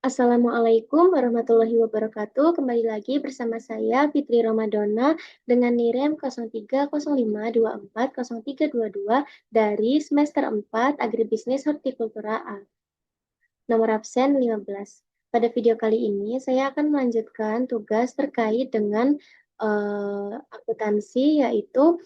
Assalamualaikum warahmatullahi wabarakatuh. Kembali lagi bersama saya Fitri Ramadona dengan NIREM 0305240322 dari semester 4 Agribisnis Hortikultura A. Nomor absen 15. Pada video kali ini saya akan melanjutkan tugas terkait dengan akuntansi, yaitu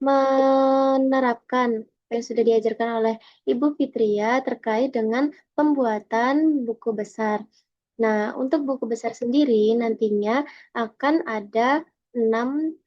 menerapkan apa yang sudah diajarkan oleh Ibu Fitria terkait dengan pembuatan buku besar. Nah, untuk buku besar sendiri nantinya akan ada 6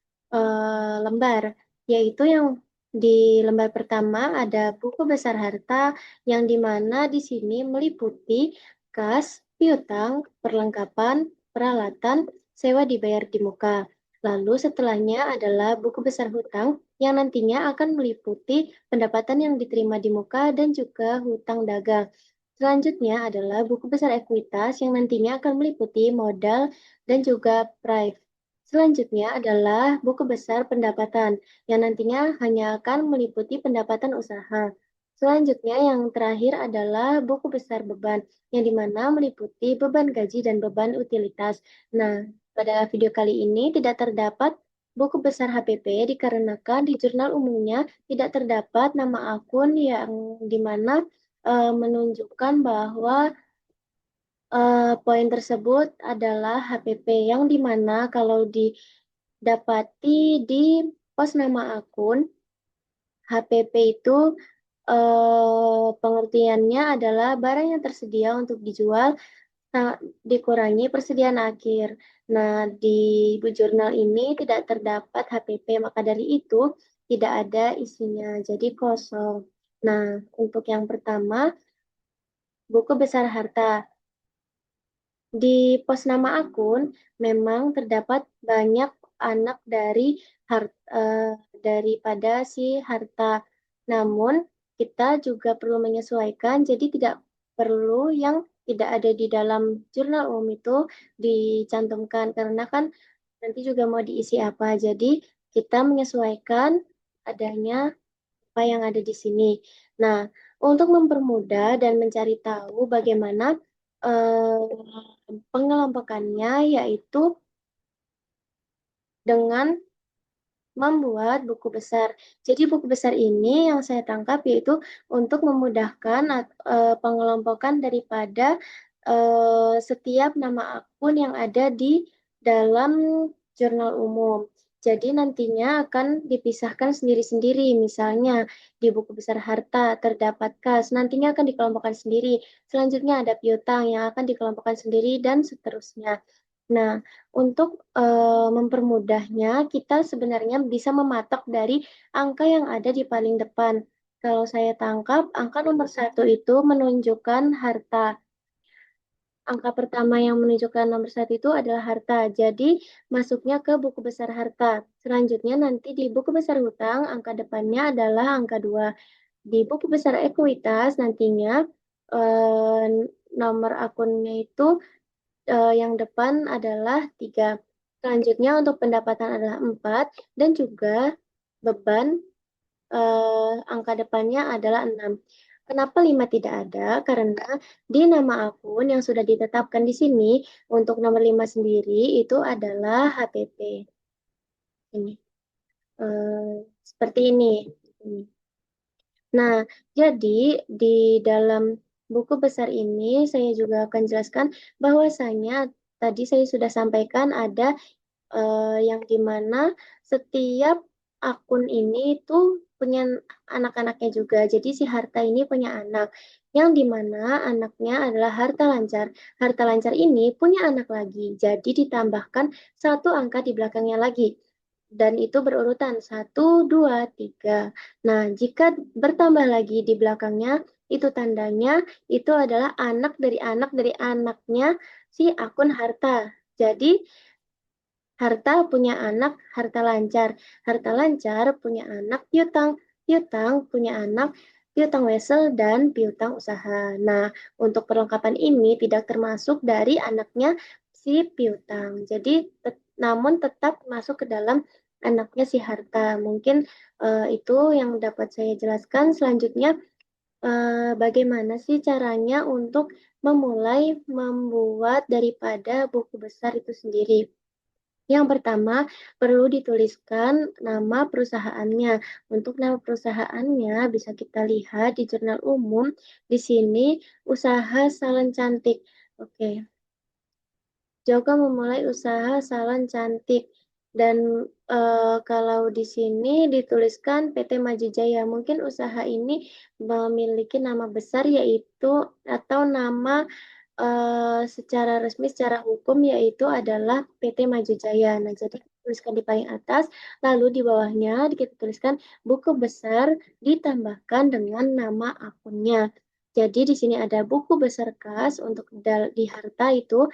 lembar, yaitu yang di lembar pertama ada buku besar harta, yang dimana di sini meliputi kas, piutang, perlengkapan, peralatan, sewa dibayar di muka. Lalu setelahnya adalah buku besar hutang, yang nantinya akan meliputi pendapatan yang diterima di muka dan juga hutang dagang. Selanjutnya adalah buku besar ekuitas yang nantinya akan meliputi modal dan juga prive. Selanjutnya adalah buku besar pendapatan yang nantinya hanya akan meliputi pendapatan usaha. Selanjutnya yang terakhir adalah buku besar beban yang dimana meliputi beban gaji dan beban utilitas. Nah, pada video kali ini tidak terdapat buku besar HPP dikarenakan di jurnal umumnya tidak terdapat nama akun yang dimana menunjukkan bahwa poin tersebut adalah HPP, yang dimana kalau didapati di pos nama akun, HPP itu pengertiannya adalah barang yang tersedia untuk dijual dikurangi persediaan akhir. Nah, di jurnal ini tidak terdapat HPP, maka dari itu tidak ada isinya, jadi kosong. Nah, untuk yang pertama, buku besar harta. Di pos nama akun memang terdapat banyak anak daripada si harta. Namun kita juga perlu menyesuaikan, jadi tidak perlu yang tidak ada di dalam jurnal umum itu dicantumkan karena kan nanti juga mau diisi apa. Jadi kita menyesuaikan adanya apa yang ada di sini. Nah, untuk mempermudah dan mencari tahu bagaimana pengelompokannya, yaitu dengan membuat buku besar. Jadi buku besar ini yang saya tangkap yaitu untuk memudahkan pengelompokan daripada setiap nama akun yang ada di dalam jurnal umum. Jadi nantinya akan dipisahkan sendiri-sendiri. Misalnya di buku besar harta terdapat kas, nantinya akan dikelompokkan sendiri. Selanjutnya ada piutang yang akan dikelompokkan sendiri dan seterusnya. Nah, untuk mempermudahnya, kita sebenarnya bisa mematok dari angka yang ada di paling depan. Kalau saya tangkap, angka nomor 1 itu menunjukkan harta. Angka pertama yang menunjukkan nomor 1 itu adalah harta. Jadi, masuknya ke buku besar harta. Selanjutnya nanti di buku besar hutang, angka depannya adalah angka 2. Di buku besar ekuitas, nantinya eh, nomor akunnya itu yang depan adalah 3. Selanjutnya untuk pendapatan adalah 4 dan juga beban angka depannya adalah 6. Kenapa 5 tidak ada? Karena di nama akun yang sudah ditetapkan di sini untuk nomor 5 sendiri itu adalah HPP. Ini. Seperti ini. Ini. Nah, jadi di dalam buku besar ini saya juga akan jelaskan bahwasanya tadi saya sudah sampaikan ada yang dimana setiap akun ini tuh punya anak-anaknya juga. Jadi si harta ini punya anak, yang dimana anaknya adalah harta lancar. Harta lancar ini punya anak lagi, jadi ditambahkan satu angka di belakangnya lagi. Dan itu berurutan 1, 2, 3. Nah, jika bertambah lagi di belakangnya, itu tandanya itu adalah anak dari anaknya si akun harta. Jadi, harta punya anak harta lancar. Harta lancar punya anak piutang. Piutang punya anak piutang wesel dan piutang usaha. Nah, untuk perlengkapan ini tidak termasuk dari anaknya si piutang. Jadi, namun tetap masuk ke dalam anaknya si harta. Mungkin itu yang dapat saya jelaskan. Selanjutnya, bagaimana sih caranya untuk memulai membuat daripada buku besar itu sendiri. Yang pertama, perlu dituliskan nama perusahaannya. Untuk nama perusahaannya bisa kita lihat di jurnal umum. Di sini usaha salon cantik. Oke, Joko memulai usaha salon cantik. Dan kalau di sini dituliskan PT Maju Jaya, mungkin usaha ini memiliki nama besar yaitu atau nama secara resmi, secara hukum yaitu adalah PT Maju Jaya. Nah, jadi kita tuliskan di paling atas, lalu di bawahnya kita tuliskan buku besar ditambahkan dengan nama akunnya. Jadi di sini ada buku besar kas untuk di harta itu.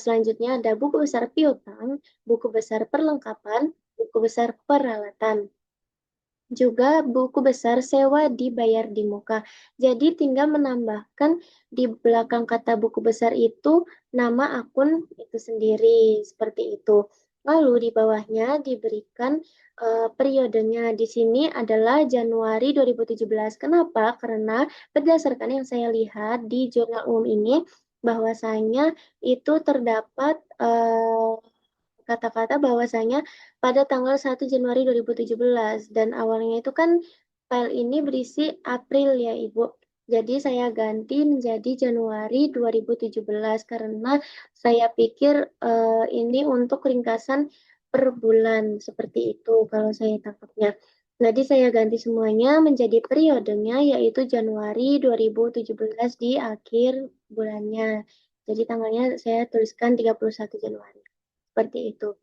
Selanjutnya ada buku besar piutang, buku besar perlengkapan, buku besar peralatan. Juga buku besar sewa dibayar di muka. Jadi tinggal menambahkan di belakang kata buku besar itu nama akun itu sendiri, seperti itu. Lalu di bawahnya diberikan periodenya. Di sini adalah Januari 2017. Kenapa? Karena berdasarkan yang saya lihat di jurnal umum ini, bahwasanya itu terdapat kata-kata bahwasanya pada tanggal 1 Januari 2017 dan awalnya itu kan file ini berisi April ya Ibu. Jadi saya ganti menjadi Januari 2017 karena saya pikir ini untuk ringkasan per bulan seperti itu kalau saya tangkapnya. Jadi saya ganti semuanya menjadi periodenya yaitu Januari 2017 di akhir bulannya. Jadi tanggalnya saya tuliskan 31 Januari. Seperti itu.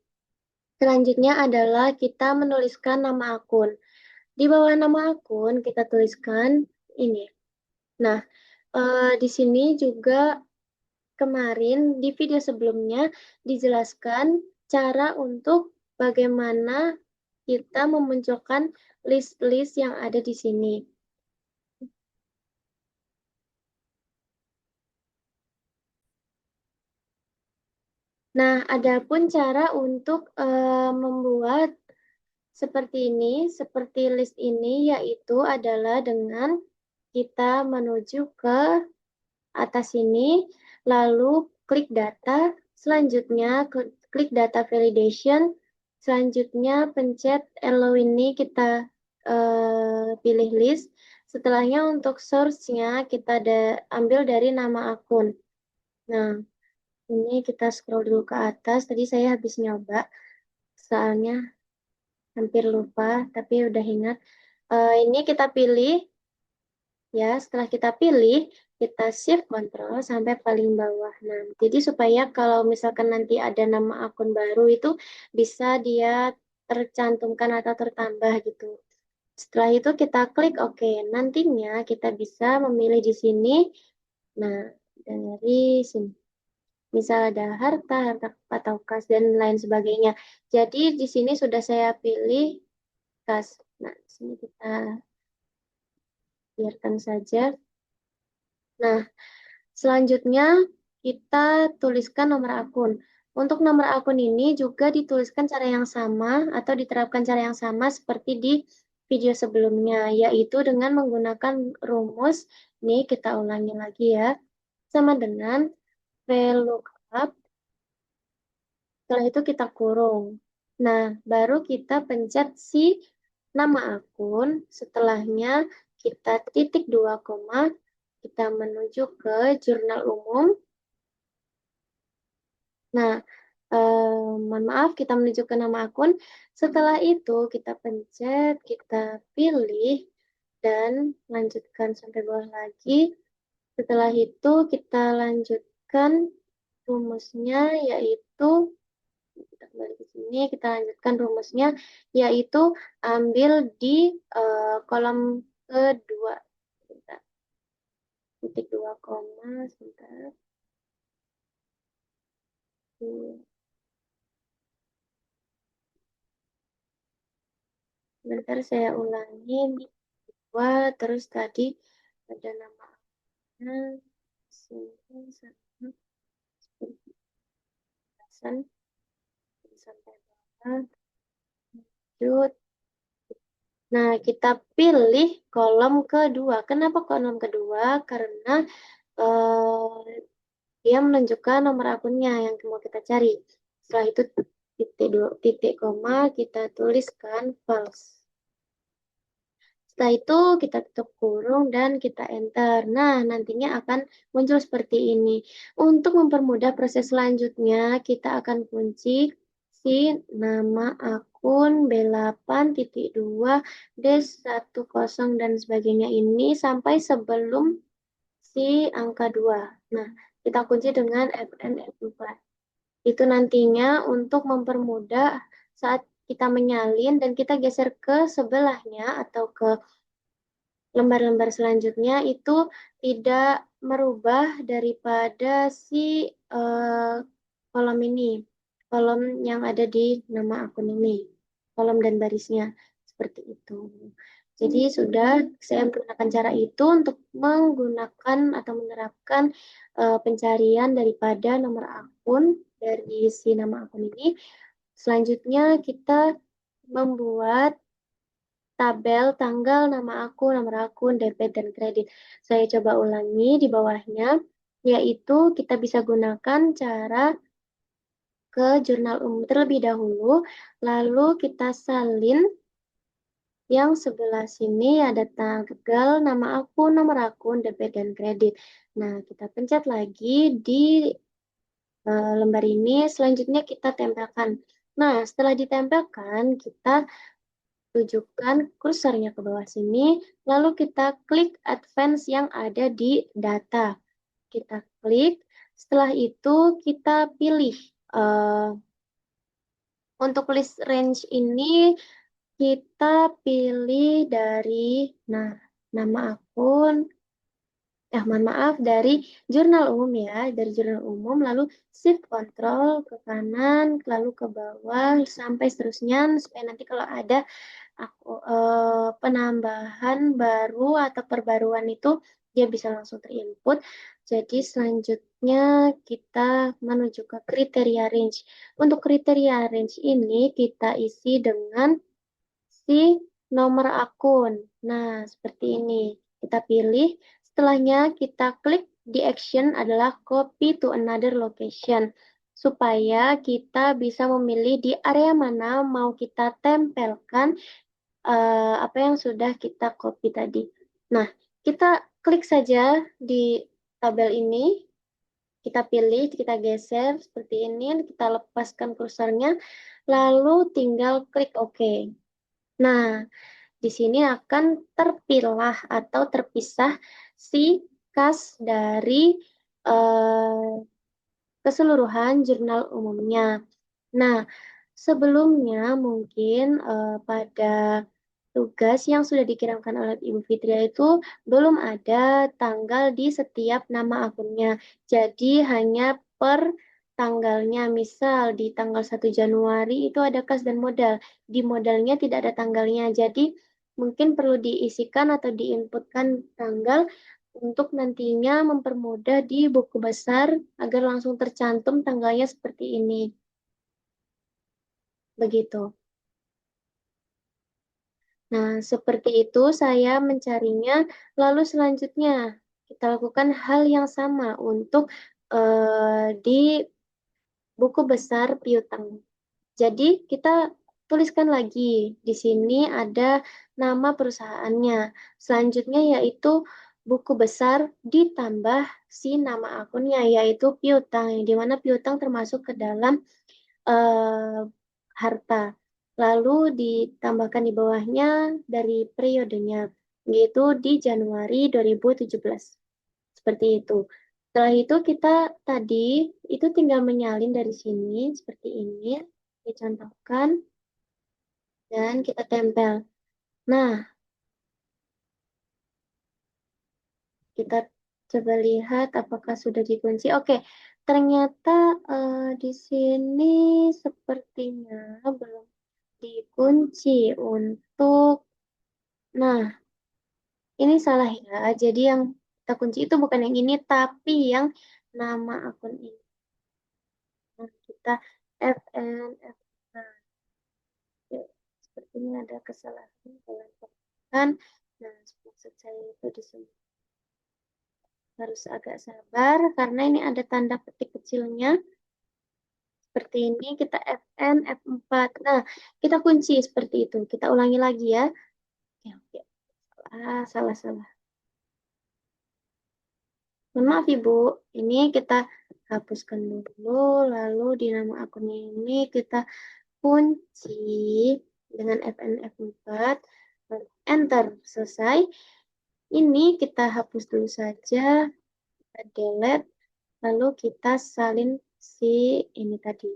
Selanjutnya adalah kita menuliskan nama akun. Di bawah nama akun kita tuliskan ini. Nah, di sini juga kemarin di video sebelumnya dijelaskan cara untuk bagaimana kita memunculkan list-list yang ada di sini. Nah, adapun cara untuk membuat seperti ini, seperti list ini, yaitu adalah dengan kita menuju ke atas ini, lalu klik data, selanjutnya klik data validation, selanjutnya pencet allow ini kita pilih list, setelahnya untuk source-nya kita ambil dari nama akun. Nah, ini kita scroll dulu ke atas, tadi saya habis nyoba, soalnya hampir lupa, tapi udah ingat. Ini kita pilih, ya setelah kita pilih kita shift control sampai paling bawah. Nah, jadi supaya kalau misalkan nanti ada nama akun baru itu bisa dia tercantumkan atau tertambah gitu. Setelah itu kita klik OK. Nantinya kita bisa memilih di sini. Nah, dari sini misal ada harta, harta atau kas dan lain sebagainya. Jadi di sini sudah saya pilih kas. Nah, di sini kita biarkan saja. Nah, selanjutnya kita tuliskan nomor akun. Untuk nomor akun ini juga dituliskan cara yang sama atau diterapkan cara yang sama seperti di video sebelumnya, yaitu dengan menggunakan rumus. Ini kita ulangi lagi ya. Sama dengan VLOOKUP, setelah itu kita kurung. Nah, baru kita pencet si nama akun, setelahnya kita titik 2 koma, kita menuju ke jurnal umum. Nah, mohon maaf, kita menuju ke nama akun. Setelah itu, kita pencet, kita pilih, dan lanjutkan sampai bawah lagi. Setelah itu, kita lanjutkan rumusnya, yaitu, kita kembali ke sini, kita lanjutkan rumusnya, yaitu ambil di kolom kedua. Sebentar. Titik 2 koma, sebentar. Sebentar saya ulangi. Dua, terus tadi ada namanya sini satu sampai bawah lanjut Nah, kita pilih kolom kedua. Kenapa kolom kedua? Karena dia menunjukkan nomor akunnya yang mau kita cari. Setelah itu titik dua, titik koma kita tuliskan false. Setelah itu kita tutup kurung dan kita enter. Nah, nantinya akan muncul seperti ini. Untuk mempermudah proses selanjutnya, kita akan kunci si nama akun B8.2 D10 dan sebagainya ini sampai sebelum si angka 2. Nah, kita kunci dengan FNF4. Itu nantinya untuk mempermudah saat kita menyalin dan kita geser ke sebelahnya atau ke lembar-lembar selanjutnya itu tidak merubah daripada si eh, kolom ini, kolom yang ada di nama akun ini, kolom dan barisnya seperti itu. Jadi sudah saya menggunakan cara itu untuk menggunakan atau menerapkan pencarian daripada nomor akun dari si nama akun ini. Selanjutnya kita membuat tabel tanggal nama akun, nomor akun, debit, dan kredit. Saya coba ulangi di bawahnya, yaitu kita bisa gunakan cara ke jurnal umum terlebih dahulu, lalu kita salin yang sebelah sini ada tanggal, nama akun, nomor akun, debit, dan kredit. Nah, kita pencet lagi di lembar ini, selanjutnya kita tempelkan. Nah, setelah ditempelkan, kita tujukan kursornya ke bawah sini, lalu kita klik advance yang ada di data. Kita klik, setelah itu kita pilih. Uh, untuk list range ini, kita pilih dari, nah, nama akun, mohon maaf, dari jurnal umum ya, dari jurnal umum, lalu shift control ke kanan, lalu ke bawah, sampai seterusnya, supaya nanti kalau ada penambahan baru atau perbaruan itu dia bisa langsung terinput. Jadi selanjutnya kita menuju ke kriteria range. Untuk kriteria range ini kita isi dengan si nomor akun. Nah, seperti ini. Kita pilih, setelahnya kita klik di action adalah copy to another location supaya kita bisa memilih di area mana mau kita tempelkan apa yang sudah kita copy tadi. Nah, kita klik saja di tabel ini, kita pilih, kita geser seperti ini, kita lepaskan kursornya, lalu tinggal klik OK. Nah, di sini akan terpilah atau terpisah si kas dari eh, keseluruhan jurnal umumnya. Nah, sebelumnya mungkin pada tugas yang sudah dikirimkan oleh Ibu Fitria itu belum ada tanggal di setiap nama akunnya. Jadi hanya per tanggalnya. Misal di tanggal 1 Januari itu ada kas dan modal. Di modalnya tidak ada tanggalnya. Jadi mungkin perlu diisikan atau diinputkan tanggal untuk nantinya mempermudah di buku besar agar langsung tercantum tanggalnya seperti ini. Begitu. Nah, seperti itu saya mencarinya. Lalu selanjutnya kita lakukan hal yang sama untuk di buku besar piutang. Jadi kita tuliskan lagi. Di sini ada nama perusahaannya. Selanjutnya yaitu buku besar ditambah si nama akunnya yaitu piutang. Di mana piutang termasuk ke dalam eh, harta. Lalu ditambahkan di bawahnya dari periodenya, yaitu di Januari 2017. Seperti itu. Setelah itu kita tadi itu tinggal menyalin dari sini seperti ini, dicontohkan, dan kita tempel. Nah, kita coba lihat apakah sudah dikunci. Oke, ternyata di sini sepertinya belum dikunci untuk, nah, ini salah ya. Jadi yang kita kunci itu bukan yang ini, tapi yang nama akun ini. Nah, kita FN, F, nah, ya, Ini ada kesalahan dalam pengaturan. Nah, maksud saya itu di sini harus agak sabar karena ini ada tanda petik kecilnya. Seperti ini kita Fn, F4. Nah, kita kunci seperti itu. Kita ulangi lagi ya. Oke, oke. Salah. Mohon maaf Ibu, ini kita hapuskan dulu, lalu di nama akunnya ini kita kunci dengan Fn F4, enter, selesai. Ini kita hapus dulu saja, kita delete, lalu kita salin si ini tadi.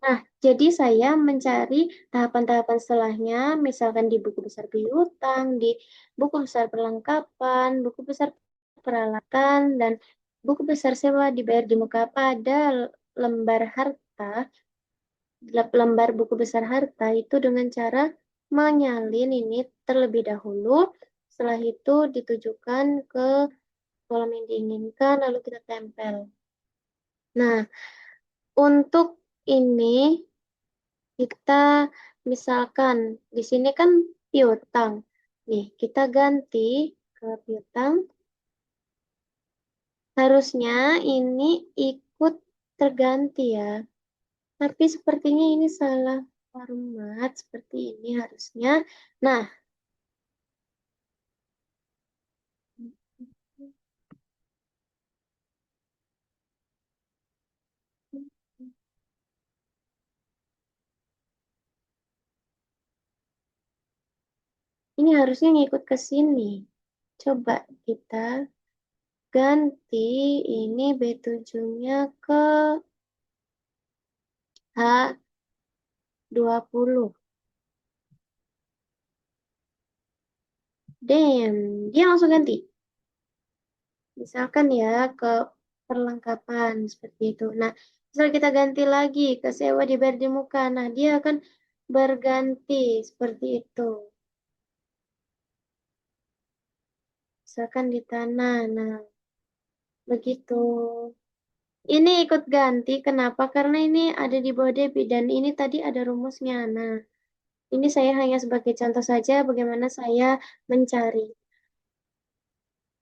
Nah, jadi saya mencari tahapan-tahapan setelahnya, misalkan di buku besar piutang, di buku besar perlengkapan, buku besar peralatan, dan buku besar sewa dibayar di muka pada lembar harta, lembar buku besar harta itu dengan cara menyalin ini terlebih dahulu, setelah itu ditujukan ke kolom yang diinginkan, lalu kita tempel. Nah, untuk ini kita misalkan di sini kan piutang. Nih, kita ganti ke piutang. Harusnya ini ikut terganti ya. Tapi sepertinya ini salah format seperti ini harusnya. Nah, ini harusnya ngikut ke sini. Coba kita ganti ini B7-nya ke H20. Damn, dia langsung ganti. Misalkan ya ke perlengkapan seperti itu. Nah, misal kita ganti lagi ke sewa dibayar di muka. Nah, dia akan berganti seperti itu. Misalkan di tanah. Nah, begitu. Ini ikut ganti. Kenapa? Karena ini ada di bawah debit dan ini tadi ada rumusnya. Nah, ini saya hanya sebagai contoh saja bagaimana saya mencari.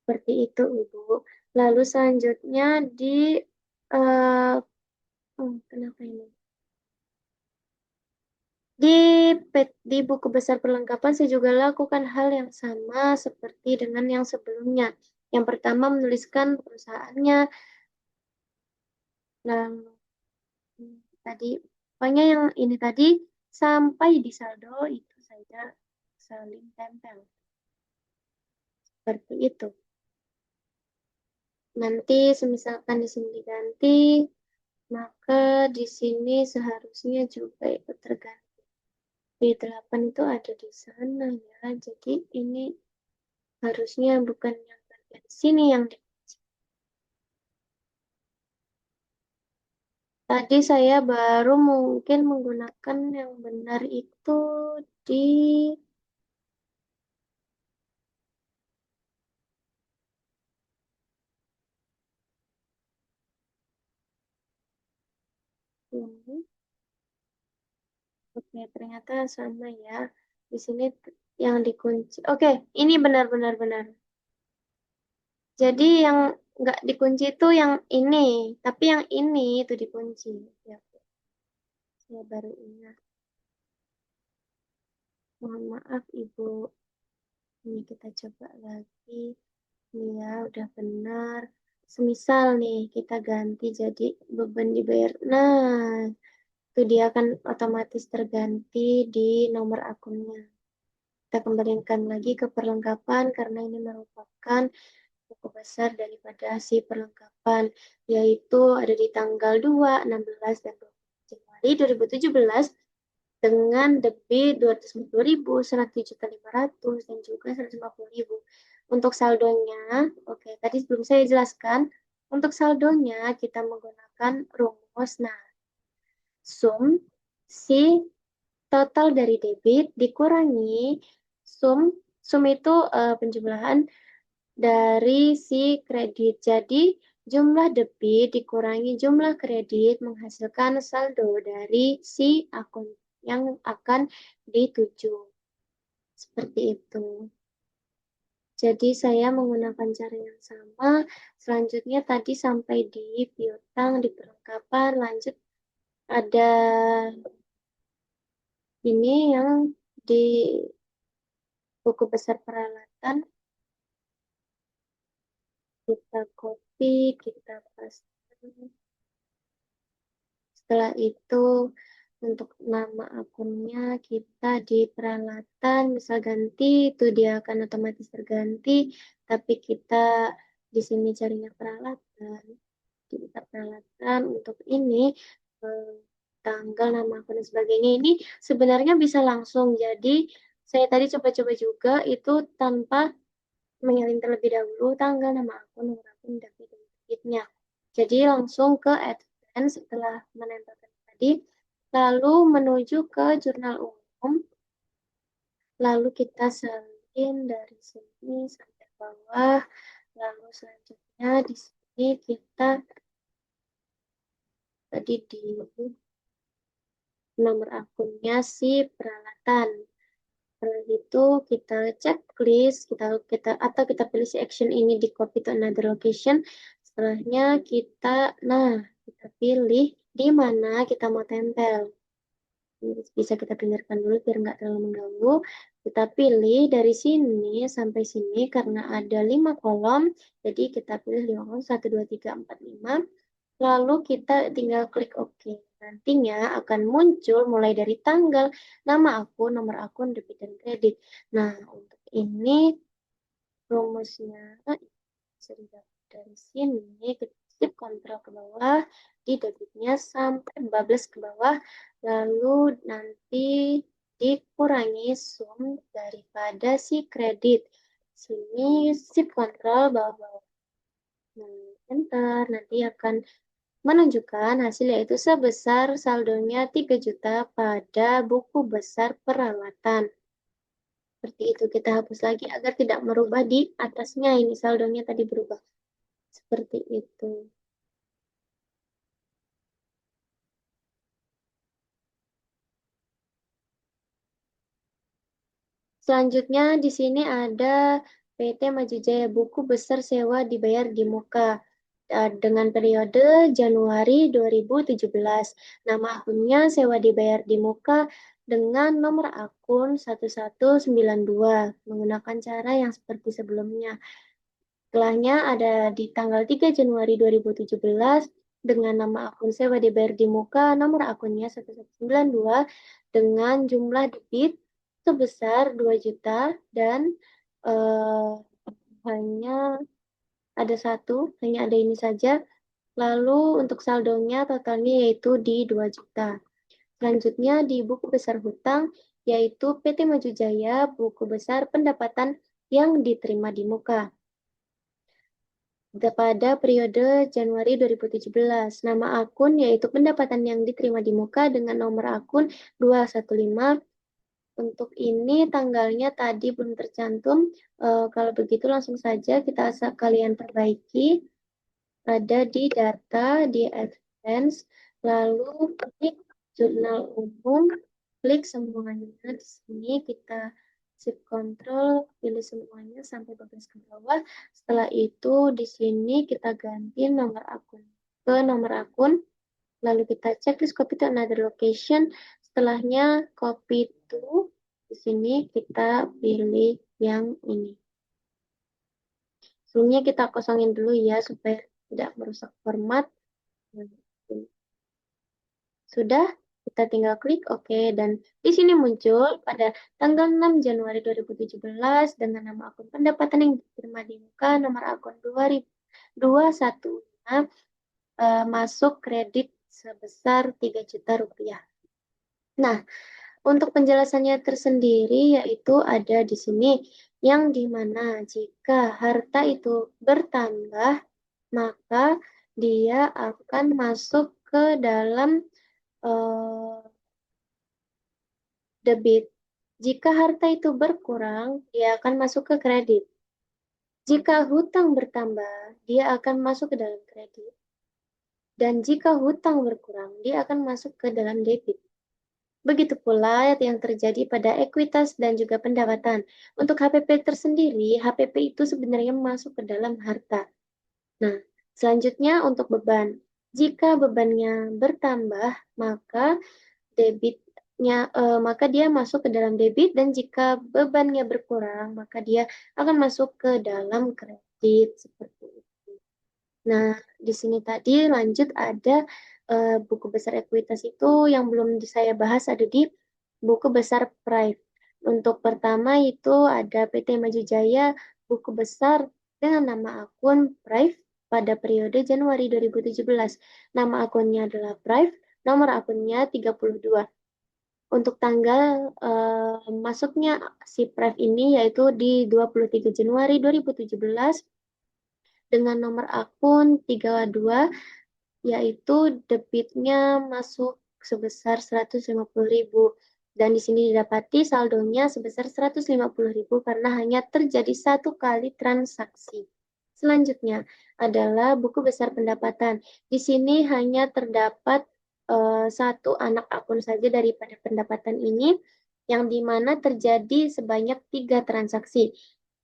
Seperti itu, Ibu. Lalu selanjutnya di eh, kenapa ini? Di buku besar perlengkapan saya juga lakukan hal yang sama seperti dengan yang sebelumnya. Yang pertama menuliskan perusahaannya, lalu tadi, pokoknya yang ini tadi sampai di saldo itu saya salin tempel. Seperti itu. Nanti semisalkan di sini diganti, maka di sini seharusnya juga ikut terganti. B8 itu ada di sana ya. Jadi ini harusnya bukan yang bagian sini yang dikunci. Tadi saya baru mungkin menggunakan yang benar itu di ini. Oke, ternyata sama ya. Di sini yang dikunci. Oke, ini benar-benar benar. Jadi yang nggak dikunci itu yang ini, tapi yang ini itu dikunci. Ya, saya baru ingat. Mohon maaf, Ibu. Ini kita coba lagi. Ini ya, udah benar. Semisal nih, kita ganti jadi beban dibayar. Nah, itu dia akan otomatis terganti di nomor akunnya. Kita kembalikan lagi ke perlengkapan karena ini merupakan buku besar daripada si perlengkapan, yaitu ada di tanggal 2, 16, dan 20 Januari 2017 dengan debit 250.000, 100.500.000, dan juga 150.000. Untuk saldonya, oke, tadi sebelum saya jelaskan, untuk saldonya kita menggunakan rumus. Nah, sum si total dari debit dikurangi sum sum itu penjumlahan dari si kredit. Jadi jumlah debit dikurangi jumlah kredit menghasilkan saldo dari si akun yang akan dituju. Seperti itu. Jadi saya menggunakan cara yang sama. Selanjutnya tadi sampai di piutang, di perlengkapan, lanjut ada ini yang di buku besar peralatan, kita copy, kita paste. Setelah itu untuk nama akunnya kita di peralatan bisa ganti, itu dia akan otomatis terganti, tapi kita di sini carinya peralatan. Kita peralatan untuk ini eh, tanggal, nama akun dan sebagainya ini sebenarnya bisa langsung. Jadi saya tadi coba-coba juga itu tanpa mengirim terlebih dahulu tanggal, nama akun, nomor akun, dan debitnya. Jadi langsung ke advance setelah menempelkan tadi, lalu menuju ke jurnal umum, lalu kita salin dari sini sampai bawah, lalu selanjutnya di sini kita tadi di nomor akunnya si peralatan. Setelah itu kita checklist, atau kita pilih si action ini di copy to another location. Setelahnya kita pilih di mana kita mau tempel. Bisa kita pinggirkan dulu biar nggak terlalu mengganggu. Kita pilih dari sini sampai sini karena ada 5 kolom. Jadi kita pilih 5 kolom, 1, 2, 3, 4, 5. Lalu kita tinggal klik OK. Nantinya akan muncul mulai dari tanggal, nama akun, nomor akun, debit dan kredit. Nah, untuk ini rumusnya bisa didapat dari sini, kita skip kontrol ke bawah, di debitnya sampai bablas ke bawah, lalu nanti dikurangi sum daripada si kredit. Sini shift kontrol bawah-bawah. Nah, enter, nanti akan menunjukkan hasil yaitu sebesar saldonya 3 juta pada buku besar peralatan. Seperti itu kita hapus lagi agar tidak merubah di atasnya, ini saldonya tadi berubah. Seperti itu. Selanjutnya di sini ada PT Maju Jaya, buku besar sewa dibayar di muka dengan periode Januari 2017. Nama akunnya sewa dibayar di muka dengan nomor akun 1192 menggunakan cara yang seperti sebelumnya. Setelahnya ada di tanggal 3 Januari 2017 dengan nama akun sewa dibayar di muka, nomor akunnya 1192 dengan jumlah debit sebesar 2 juta dan eh, hanya ada hanya ada ini saja. Lalu untuk saldonya totalnya yaitu di 2 juta. Selanjutnya di buku besar hutang yaitu PT Maju Jaya, buku besar pendapatan yang diterima di muka pada periode Januari 2017. Nama akun yaitu pendapatan yang diterima di muka dengan nomor akun 215. Untuk ini tanggalnya tadi belum tercantum. Kalau begitu langsung saja kita kalian perbaiki. Ada di data, di advance, lalu klik jurnal umum, klik semuanya. Di sini kita shift control, pilih semuanya sampai bagian ke bawah. Setelah itu di sini kita ganti nomor akun ke nomor akun, lalu kita checklist copy to another location. Setelahnya copy to, di sini kita pilih yang ini. Sebelumnya kita kosongin dulu ya supaya tidak merusak format. Sudah, kita tinggal klik OK dan di sini muncul pada tanggal 6 Januari 2017 dengan nama akun pendapatan yang diterima di muka, nomor akun 215 masuk kredit sebesar 3 juta rupiah. Nah, untuk penjelasannya tersendiri yaitu ada di sini yang dimana jika harta itu bertambah maka dia akan masuk ke dalam debit. Jika harta itu berkurang, dia akan masuk ke kredit. Jika hutang bertambah, dia akan masuk ke dalam kredit. Dan jika hutang berkurang, dia akan masuk ke dalam debit. Begitu pula yang terjadi pada ekuitas dan juga pendapatan. Untuk HPP tersendiri, HPP itu sebenarnya masuk ke dalam harta. Nah, selanjutnya untuk beban. Jika bebannya bertambah, maka maka dia masuk ke dalam debit, dan jika bebannya berkurang, maka dia akan masuk ke dalam kredit seperti itu. Nah, di sini tadi lanjut ada buku besar ekuitas itu yang belum saya bahas ada di buku besar Prive. Untuk pertama itu ada PT Maju Jaya buku besar dengan nama akun Prive pada periode Januari 2017. Nama akunnya adalah Prive, nomor akunnya 32. Untuk tanggal masuknya si Prive ini yaitu di 23 Januari 2017 dengan nomor akun 32, yaitu debitnya masuk sebesar 150.000, dan di sini didapati saldonya sebesar 150.000 karena hanya terjadi satu kali transaksi. Selanjutnya adalah buku besar pendapatan. Di sini hanya terdapat satu anak akun saja daripada pendapatan ini, yang dimana terjadi sebanyak 3 transaksi.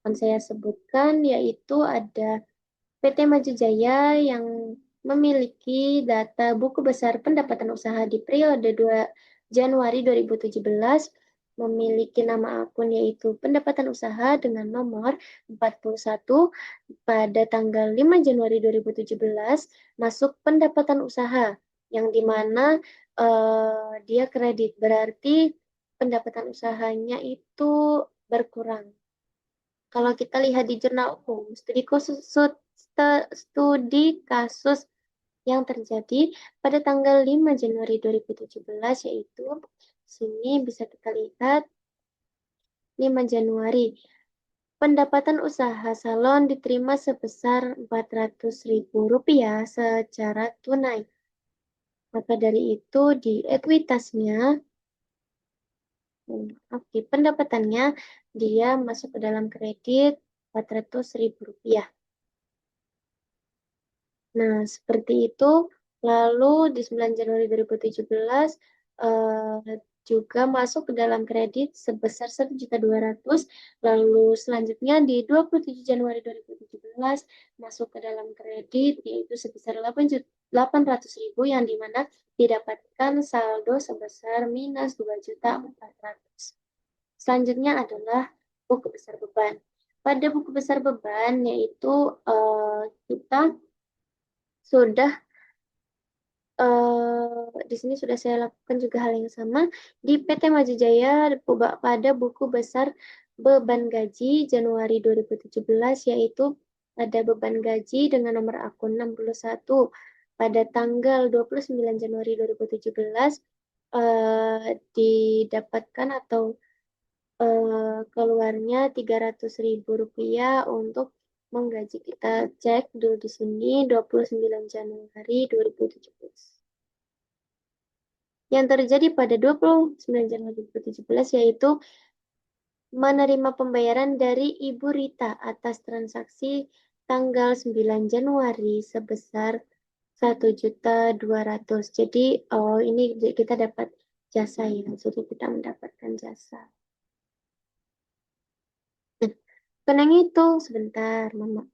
Akan saya sebutkan yaitu ada PT Maju Jaya yang memiliki data buku besar pendapatan usaha di periode 2 Januari 2017, memiliki nama akun yaitu pendapatan usaha dengan nomor 41 pada tanggal 5 Januari 2017, masuk pendapatan usaha yang dimana dia kredit, berarti pendapatan usahanya itu berkurang. Kalau kita lihat di jurnal umum, studi kasus yang terjadi pada tanggal 5 Januari 2017, yaitu sini bisa kita lihat 5 Januari. Pendapatan usaha salon diterima sebesar Rp400.000 secara tunai. Maka dari itu di ekuitasnya, pendapatannya dia masuk ke dalam kredit Rp400.000. Nah, seperti itu. Lalu di 9 Januari 2017 juga masuk ke dalam kredit sebesar 1.200.000. Lalu selanjutnya di 27 Januari 2017 masuk ke dalam kredit yaitu sebesar 800.000, yang dimana didapatkan saldo sebesar minus 2.400.000. Selanjutnya adalah buku besar beban. Pada buku besar beban yaitu kita sudah di sini sudah saya lakukan juga hal yang sama di PT Maju Jaya pada buku besar beban gaji Januari 2017, yaitu ada beban gaji dengan nomor akun 61 pada tanggal 29 Januari 2017 didapatkan atau keluarnya Rp300.000 untuk menggaji. Kita cek dulu di sini 29 Januari 2017. Yang terjadi pada 29 Januari 2017 yaitu menerima pembayaran dari Ibu Rita atas transaksi tanggal 9 Januari sebesar 1.200.000. Jadi ini kita dapat jasa ya, jadi kita mendapatkan jasa. Karena itu sebentar, Mama.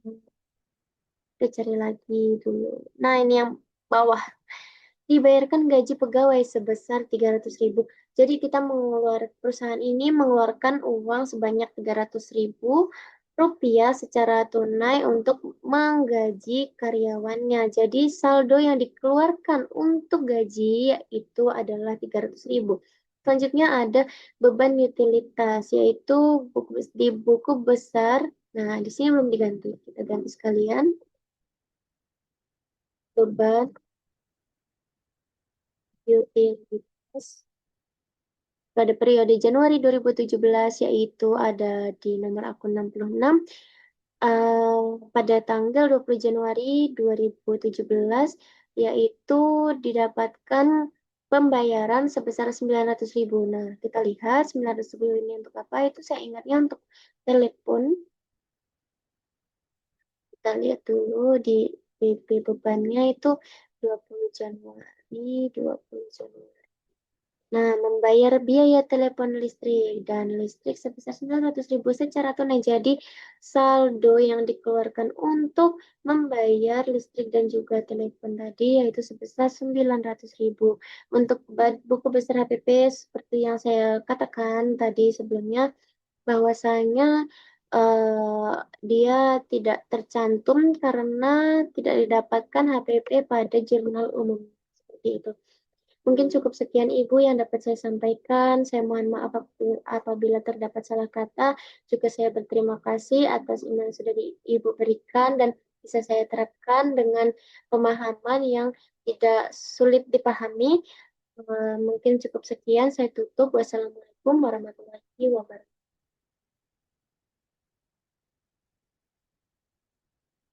Kita cari lagi dulu. Nah, ini yang bawah. Dibayarkan gaji pegawai sebesar 300.000. Jadi perusahaan ini mengeluarkan uang sebanyak 300.000 rupiah secara tunai untuk menggaji karyawannya. Jadi saldo yang dikeluarkan untuk gaji itu adalah 300.000. Selanjutnya ada beban utilitas, yaitu di buku besar. Nah, di sini belum diganti. Kita ganti sekalian. Beban utilitas pada periode Januari 2017, yaitu ada di nomor akun 66 pada tanggal 20 Januari 2017, yaitu didapatkan pembayaran sebesar 900.000. Nah, kita lihat 900.000 ini untuk apa? Itu saya ingatnya untuk telepon. Kita lihat dulu di PP bebannya itu 20 Januari, 20 Januari. Nah, membayar biaya telepon listrik dan listrik sebesar 900.000 secara tunai. Jadi, saldo yang dikeluarkan untuk membayar listrik dan juga telepon tadi yaitu sebesar 900.000. Untuk buku besar HPP seperti yang saya katakan tadi sebelumnya, bahwasanya dia tidak tercantum karena tidak didapatkan HPP pada jurnal umum. Seperti itu. Mungkin cukup sekian Ibu yang dapat saya sampaikan. Saya mohon maaf apabila terdapat salah kata. Juga saya berterima kasih atas email yang sudah Ibu berikan dan bisa saya terapkan dengan pemahaman yang tidak sulit dipahami. Mungkin cukup sekian. Saya tutup. Wassalamualaikum warahmatullahi wabarakatuh.